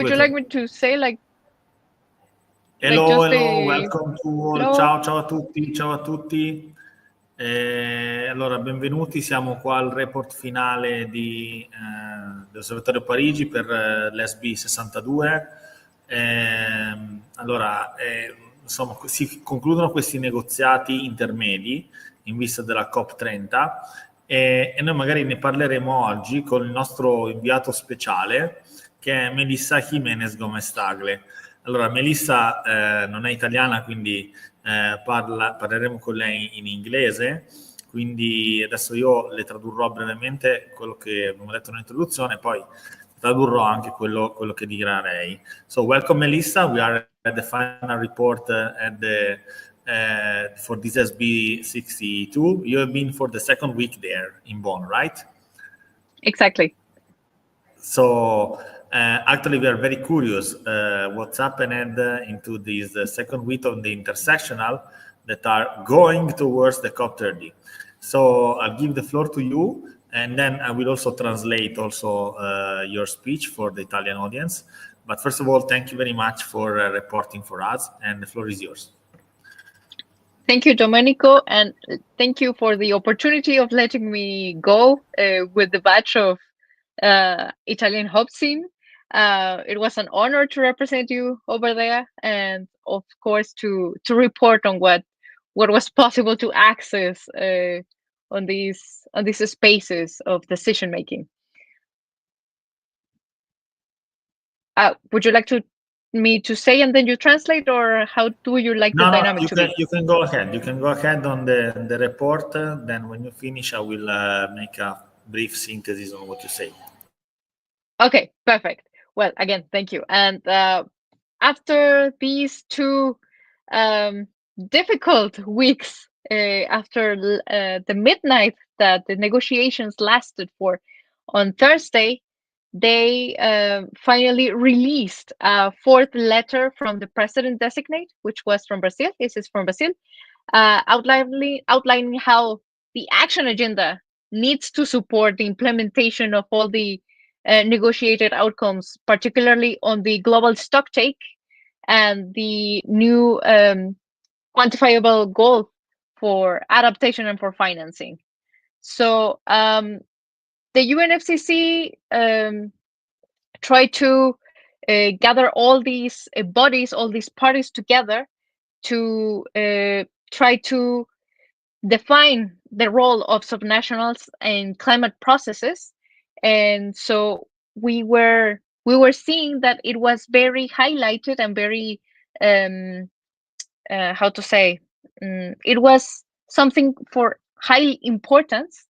Would you like me to say Hello, just hello, welcome to all. Hello. Ciao, ciao a tutti, ciao a tutti. Allora, benvenuti, siamo qua al report finale dell'Osservatorio Parigi per l'SB62. Insomma, si concludono questi negoziati intermedi in vista della COP30 e noi magari ne parleremo oggi con il nostro inviato speciale, che è Melissa Jiménez Gómez Tagle. Allora, Melissa non è italiana, quindi parleremo con lei in inglese, quindi adesso io le tradurrò brevemente quello che abbiamo detto nell'introduzione, poi tradurrò anche quello che dirà lei. So, welcome Melissa, we are at the final report for this SB62. You have been for the second week there in Bonn, right? Exactly. So, actually, we are very curious what's happened into this second week of the intersectional that are going towards the COP30. So I'll give the floor to you, and then I will also translate your speech for the Italian audience. But first of all, thank you very much for reporting for us, and the floor is yours. Thank you, Domenico, and thank you for the opportunity of letting me go with the batch of Italian Hub team. It was an honor to represent you over there, and of course to report on what was possible to access on these spaces of decision making. Would you like me to say and then you translate, or how do you like the dynamic to be? You can go ahead. You can go ahead on the report. Then when you finish, I will make a brief synthesis on what you say. Okay, perfect. Well, again, thank you. And after these two difficult weeks, after the midnight that the negotiations lasted for, on Thursday, they finally released a fourth letter from the president-designate, which was from Brazil. This is from Brazil, outlining how the action agenda needs to support the implementation of all the negotiated outcomes, particularly on the global stocktake and the new quantifiable goal for adaptation and for financing. So the UNFCCC tried to gather all these bodies, all these parties together to try to define the role of subnationals in climate processes. And so we were seeing that it was very highlighted and very it was something for high importance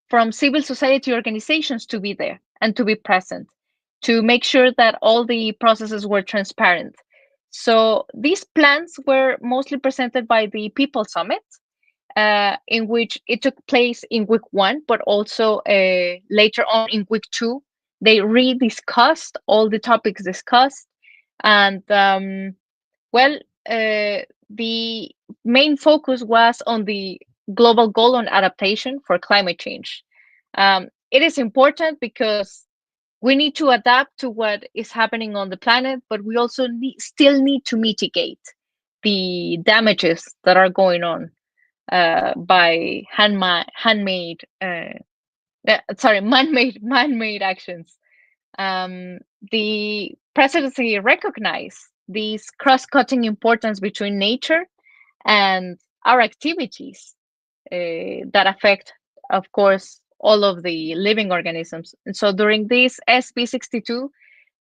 from civil society organizations to be there and to be present, to make sure that all the processes were transparent. So these plans were mostly presented by the People Summit, in which it took place in week 1, but also later on in week 2, they rediscussed all the topics discussed. And the main focus was on the global goal on adaptation for climate change. It is important because we need to adapt to what is happening on the planet, but we also still need to mitigate the damages that are going on by man-made actions. The presidency recognized this cross-cutting importance between nature and our activities that affect, of course, all of the living organisms. And so during this SB62,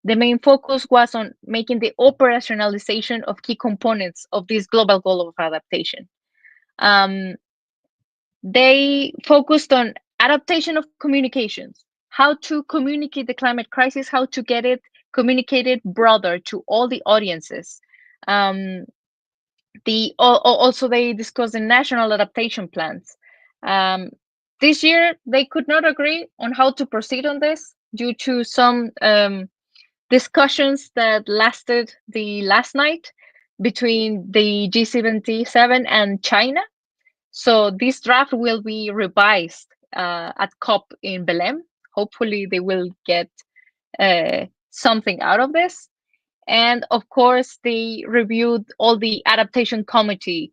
the main focus was on making the operationalization of key components of this global goal of adaptation. They focused on adaptation of communications, how to communicate the climate crisis, how to get it communicated broader to all the audiences. Also, they discussed the national adaptation plans. This year, they could not agree on how to proceed on this due to some discussions that lasted the last night between the G77 and China. So this draft will be revised at COP in Belém. Hopefully, they will get something out of this. And of course, they reviewed all the adaptation committee.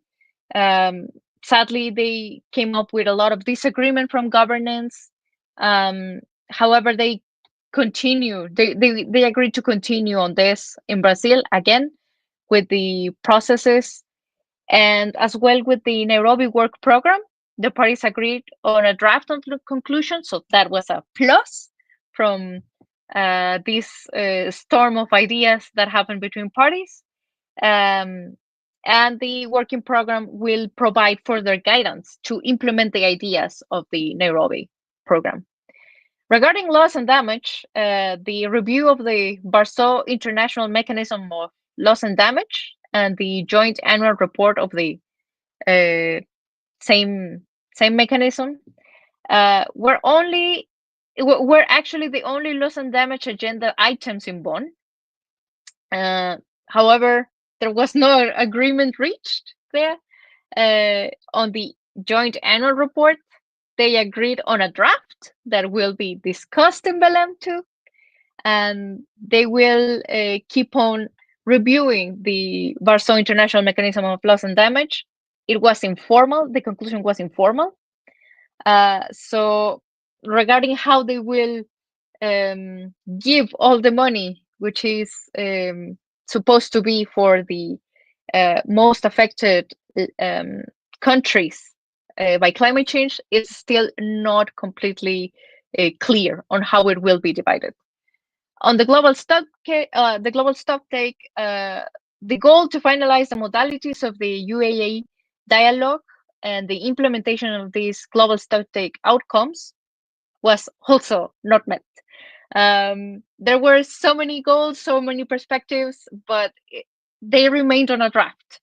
Um, Sadly, they came up with a lot of disagreement from governance. Um, However, they agreed to continue on this in Brazil again with the processes and as well with the Nairobi work program. The parties agreed on a draft on the conclusion, so that was a plus from this storm of ideas that happened between parties. Um, and the working program will provide further guidance to implement the ideas of the Nairobi program. Regarding loss and damage, the review of the Barceau International Mechanism of Loss and Damage and the joint annual report of the uh, same mechanism were actually the only loss and damage agenda items in Bonn. Uh, However, there was no agreement reached there on the joint annual report. They agreed on a draft that will be discussed in Belém too, and they will keep on reviewing the Barceau International Mechanism of Loss and Damage. It was informal. The conclusion was informal. So regarding how they will give all the money, which is supposed to be for the most affected countries by climate change, is still not completely clear on how it will be divided. On the global stock take, the goal to finalize the modalities of the UAE dialogue and the implementation of these global stock take outcomes was also not met. There were so many goals, so many perspectives, but they remained on a draft.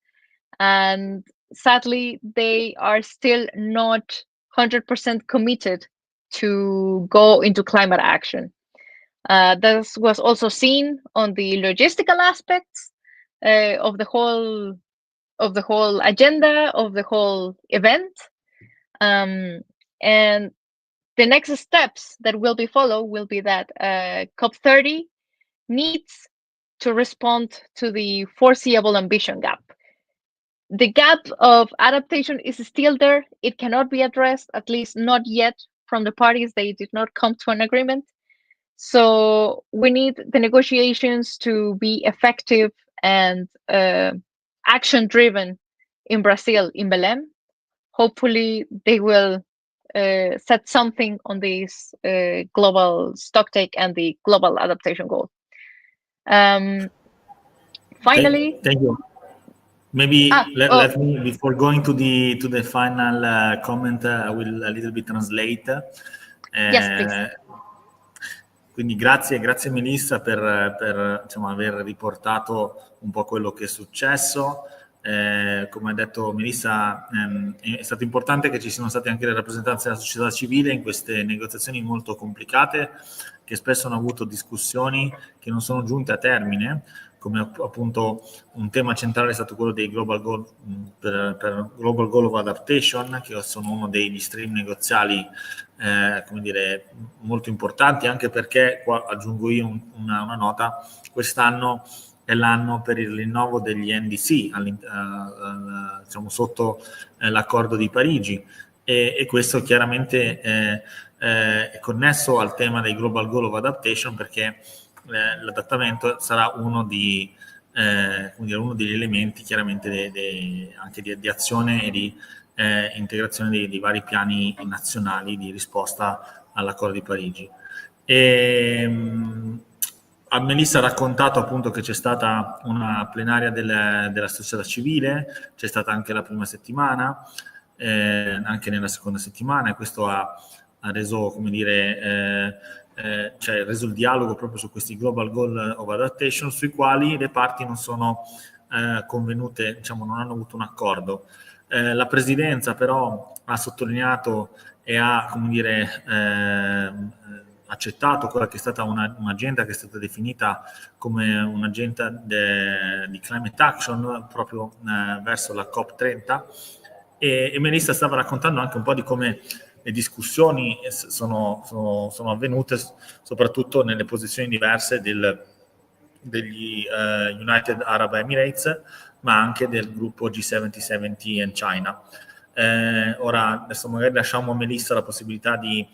And sadly, they are still not 100% committed to go into climate action. This was also seen on the logistical aspects of the whole agenda of the whole event, and the next steps that will be followed will be that COP30 needs to respond to the foreseeable ambition gap. The gap of adaptation is still there. It cannot be addressed, at least not yet from the parties. They did not come to an agreement. So we need the negotiations to be effective and action-driven in Brazil, in Belém. Hopefully, they will set something on this global stocktake and the global adaptation goal. Finally, thank you. Maybe let me, before going to the final comment, I will a little bit translate. Yes, please. Quindi grazie Melissa per insomma, aver riportato un po' quello che è successo. Come ha detto Melissa, è stato importante che ci siano state anche le rappresentanze della società civile in queste negoziazioni molto complicate, che spesso hanno avuto discussioni che non sono giunte a termine, come appunto un tema centrale è stato quello dei Global Goal, per Global Goal of Adaptation, che sono uno degli stream negoziali come dire, molto importanti, anche perché, qua aggiungo io una nota, quest'anno è l'anno per il rinnovo degli NDC diciamo, sotto l'accordo di Parigi, e questo chiaramente è connesso al tema dei Global Goal of Adaptation, perché l'adattamento sarà uno degli elementi chiaramente anche di azione e di integrazione dei vari piani nazionali di risposta all'accordo di Parigi. Melissa ha raccontato appunto che c'è stata una plenaria della società civile, c'è stata anche la prima settimana, anche nella seconda settimana, e questo ha reso, come dire, cioè reso il dialogo proprio su questi Global Goal of Adaptation, sui quali le parti non sono convenute, diciamo, non hanno avuto un accordo. La Presidenza però ha sottolineato e ha, come dire, accettato quella che è stata un'agenda che è stata definita come un'agenda di climate action proprio verso la COP30, e Melissa stava raccontando anche un po' di come le discussioni sono avvenute soprattutto nelle posizioni diverse degli United Arab Emirates, ma anche del gruppo G70 and China. Ora adesso magari lasciamo a Melissa la possibilità di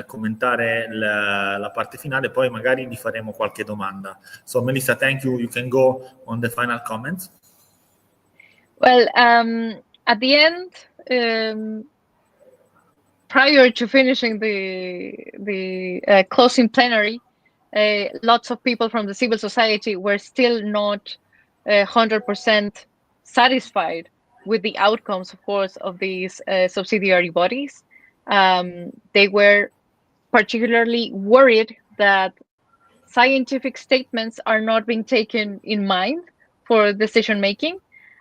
commentare la parte finale, poi magari gli faremo qualche domanda. So Melissa, thank you. You can go on the final comments. Well, at the end, prior to finishing the closing plenary, lots of people from the civil society were still not 100% satisfied with the outcomes, of course, of these subsidiary bodies. They were particularly worried that scientific statements are not being taken in mind for decision making,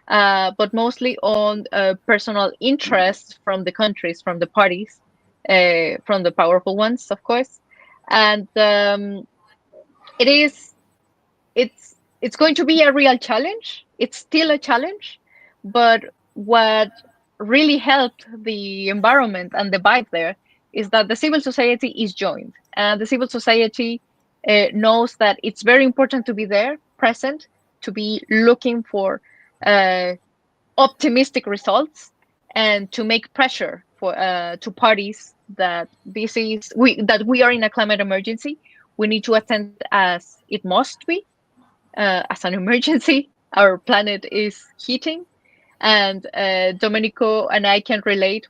but mostly on personal interests from the countries, from the parties, from the powerful ones, of course. And it's going to be a real challenge. It's still a challenge, but what really helped the environment and the vibe there is that the civil society is joined, and the civil society knows that it's very important to be there, present, to be looking for optimistic results, and to make pressure for to parties that we are in a climate emergency. We need to attend as it must be, as an emergency. Our planet is heating, and Domenico and I can relate,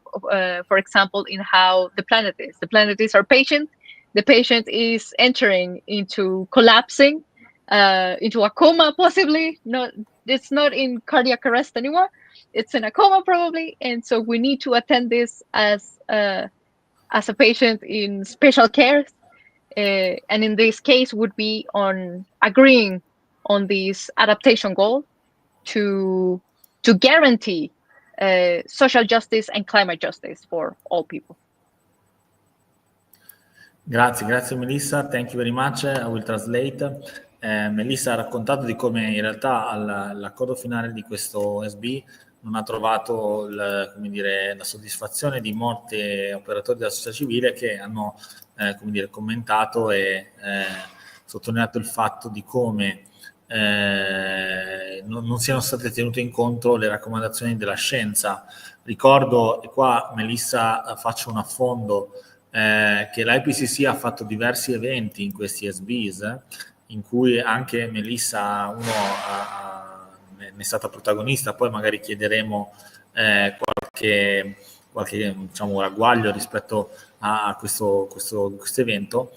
for example, in how the planet is. The planet is our patient. The patient is entering into collapsing, into a coma, possibly. It's not in cardiac arrest anymore. It's in a coma, probably. And so we need to attend this as a patient in special care. And in this case, would be on agreeing on this adaptation goal to guarantee social justice and climate justice for all people. Grazie Melissa, thank you very much. I will translate. Melissa ha raccontato di come in realtà l'accordo finale di questo SB non ha trovato la soddisfazione di molti operatori della società civile che hanno commentato e sottolineato il fatto di come non siano state tenute in conto le raccomandazioni della scienza. Ricordo, e qua Melissa faccio un affondo, che l'IPCC ha fatto diversi eventi in questi SBs, in cui anche Melissa ne è stata protagonista. Poi magari chiederemo qualche ragguaglio rispetto a questo evento.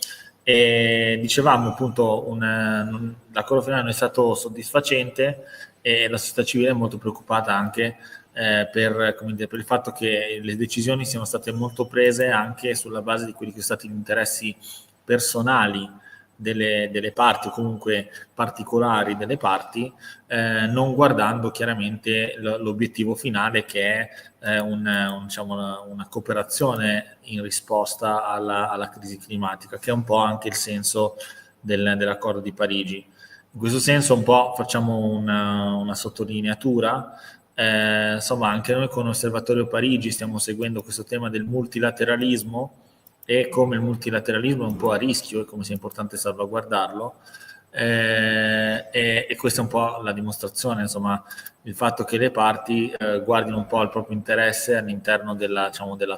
E dicevamo appunto l'accordo finale non è stato soddisfacente e la società civile è molto preoccupata anche per il fatto che le decisioni siano state molto prese anche sulla base di quelli che sono stati gli interessi personali delle parti o comunque particolari delle parti, non guardando chiaramente l'obiettivo finale, che è una cooperazione in risposta alla crisi climatica, che è un po' anche il senso dell'accordo di Parigi. In questo senso un po' facciamo una sottolineatura. Insomma, anche noi con Osservatorio Parigi stiamo seguendo questo tema del multilateralismo e come il multilateralismo è un po' a rischio e come sia importante salvaguardarlo, e questa è un po' la dimostrazione, insomma, il fatto che le parti guardino un po' al proprio interesse all'interno della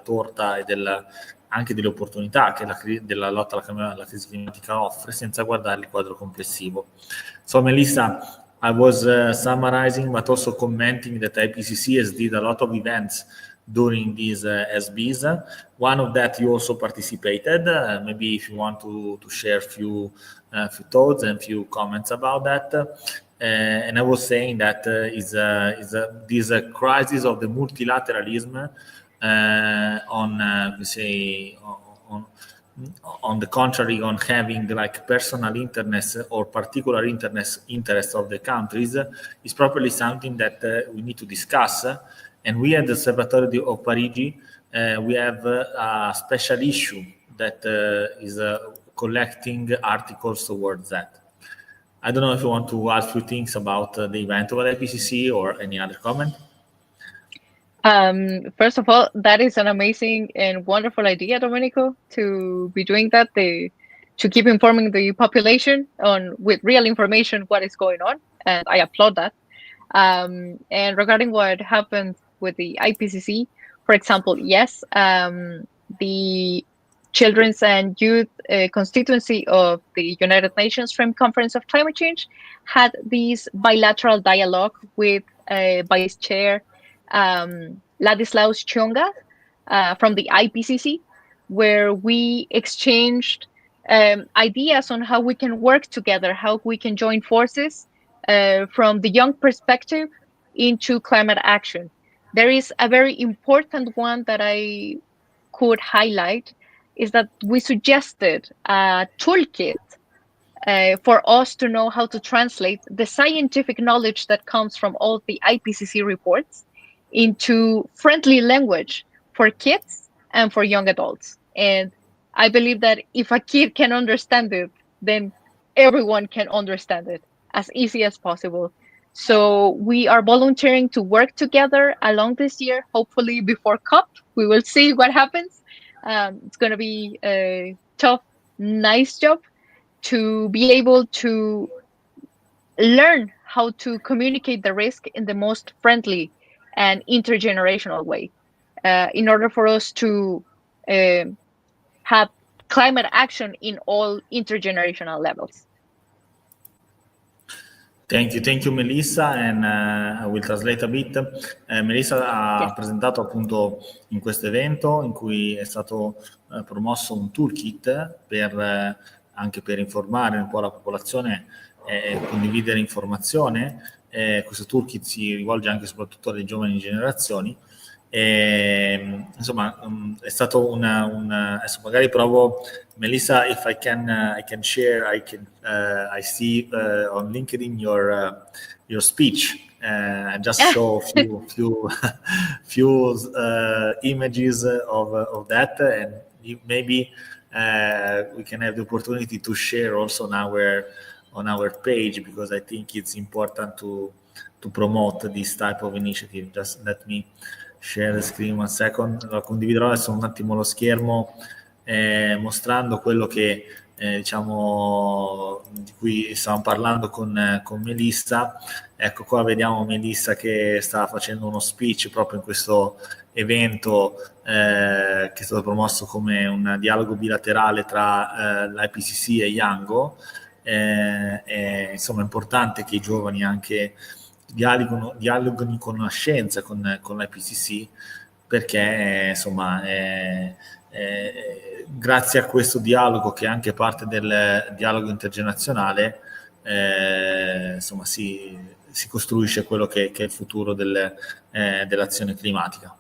torta e anche delle opportunità che della lotta alla crisi climatica offre, senza guardare il quadro complessivo. So Melissa, I was summarizing but also commenting that IPCC has did a lot of events during these SBs. One of that you also participated. Maybe if you want to share a few thoughts and few comments about that. And I was saying that this crisis of the multilateralism on the contrary, on having like personal interests or particular interests of the countries, is probably something that we need to discuss. And we at the Osservatorio of Parigi, we have a special issue that is collecting articles towards that. I don't know if you want to add a few things about the event of the IPCC or any other comment. First of all, that is an amazing and wonderful idea, Domenico, to be doing that. The to keep informing the population on with real information what is going on, and I applaud that. And regarding what happened with the IPCC, for example, yes, the Children's and Youth constituency of the United Nations Framework Conference of Climate Change had this bilateral dialogue with Vice Chair Ladislaus Chonga from the IPCC, where we exchanged ideas on how we can work together, how we can join forces from the young perspective into climate action. There is a very important one that I could highlight, is that we suggested a toolkit for us to know how to translate the scientific knowledge that comes from all the IPCC reports into friendly language for kids and for young adults. And I believe that if a kid can understand it, then everyone can understand it as easy as possible. So we are volunteering to work together along this year, hopefully before COP. We will see what happens. It's going to be a tough, nice job to be able to learn how to communicate the risk in the most friendly and intergenerational way in order for us to have climate action in all intergenerational levels. Thank you Melissa, and I will translate a bit. Melissa ha presentato appunto in questo evento in cui è stato promosso un toolkit per anche per informare un po' la popolazione e condividere informazione. Questo toolkit si rivolge anche soprattutto alle giovani generazioni. Insomma, è stato adesso magari provo, Melissa, if I can share, I see on LinkedIn your speech. I just show few images of that, and maybe we can have the opportunity to share also on our page, because I think it's important to promote this type of initiative. Just let me share the screen one second. Allora, condividerò adesso un attimo lo schermo mostrando quello che diciamo di cui stavamo parlando con Melissa. Ecco qua vediamo Melissa che sta facendo uno speech proprio in questo evento che è stato promosso come un dialogo bilaterale tra l'IPCC e Yango. Insomma è importante che i giovani anche dialogano in conoscenza con l'IPCC, perché insomma grazie a questo dialogo, che è anche parte del dialogo intergenerazionale, insomma si costruisce quello che è il futuro dell'azione climatica.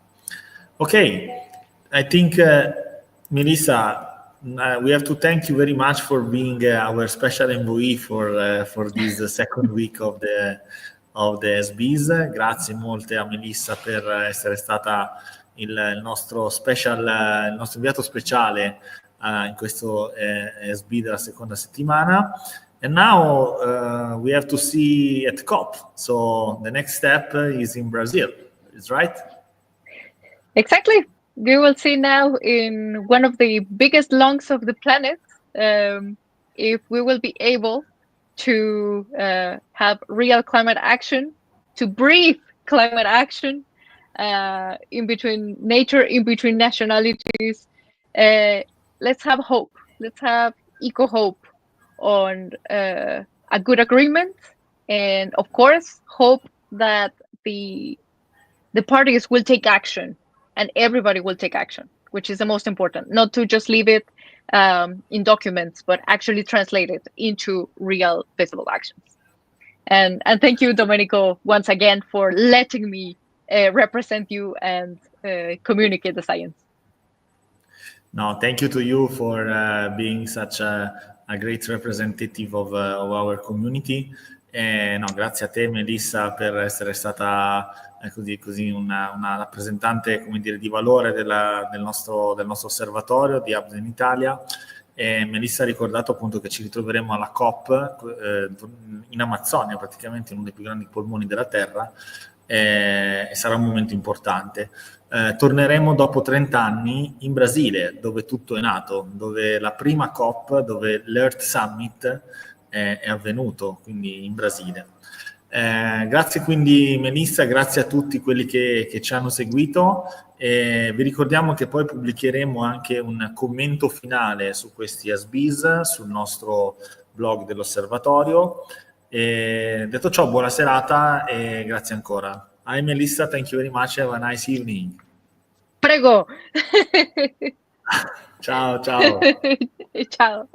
Ok, I think Melissa, we have to thank you very much for being our special envoy for this second week of the SBs. Grazie molte a Melissa per essere stata il nostro inviato speciale in questo SB della seconda settimana. And now we have to see at COP. So the next step is in Brazil, is right? Exactly. We will see now in one of the biggest lungs of the planet if we will be able to have real climate action, to breathe climate action in between nature, in between nationalities. Let's have hope. Let's have eco hope on a good agreement, and of course, hope that the parties will take action and everybody will take action, which is the most important. Not to just leave it in documents, but actually translate it into real visible actions. And thank you, Domenico, once again for letting me represent you and communicate the science. No, thank you to you for being such a great representative of our community. No, grazie a te Melissa per essere stata così una rappresentante, come dire, di valore del nostro osservatorio di Hubs in Italia. Melissa ha ricordato appunto che ci ritroveremo alla COP in Amazzonia, praticamente in uno dei più grandi polmoni della Terra, e sarà un momento importante. Torneremo dopo 30 anni in Brasile, dove tutto è nato, dove la prima COP, dove l'Earth Summit è avvenuto, quindi in Brasile. Grazie quindi Melissa, grazie a tutti quelli che ci hanno seguito. Vi ricordiamo che poi pubblicheremo anche un commento finale su questi ASBIS sul nostro blog dell'osservatorio. Detto ciò, buona serata e grazie ancora. Hi Melissa, thank you very much. Have a nice evening. Prego. Ciao, ciao. Ciao.